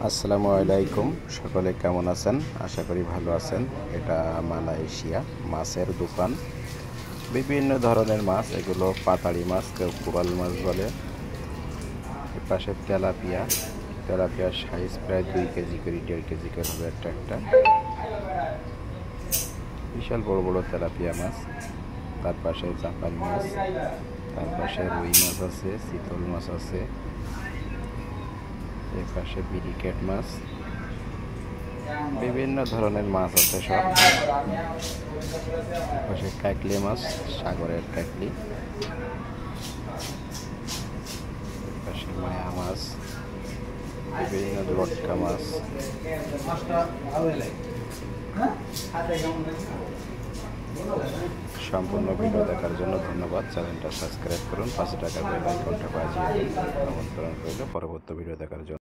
আসসালামু আলাইকুম, সকলে কেমন আছেন? আশা করি ভালো আছেন। এটা মালয়েশিয়া মাছের দোকান। বিভিন্ন ধরনের মাছ, এগুলো পাতাড়ি মাছ, কেউ কোরাল মাছ বলে। এপাশে তেলাপিয়া। তেলাপিয়ার সাইজ প্রায় 2 কেজি করে, 1.5 কেজি করে হবে একটা একটা। বিশাল বড় বড় তেলাপিয়া মাছ। তার পাশে জাপানি মাছ, তার পাশে রুই মাছ আছে, চিতল মাছ আছে, এর পাশে বিরিকেট মাছ, বিভিন্ন ধরনের মাছ আছে সব। পাশে কাকলি মাছ, সাগরের কাকলি, পাশে মায়া মাছ, বিভিন্ন লটকা মাছ। সম্পূর্ণ ভিডিও দেখার জন্য ধন্যবাদ। চ্যানেলটা সাবস্ক্রাইব করুন, 5 টাকার বেল আইকনটা বাজিয়ে দিন। আমন্ত্রণ রইল পরবর্তী ভিডিও দেখার জন্য।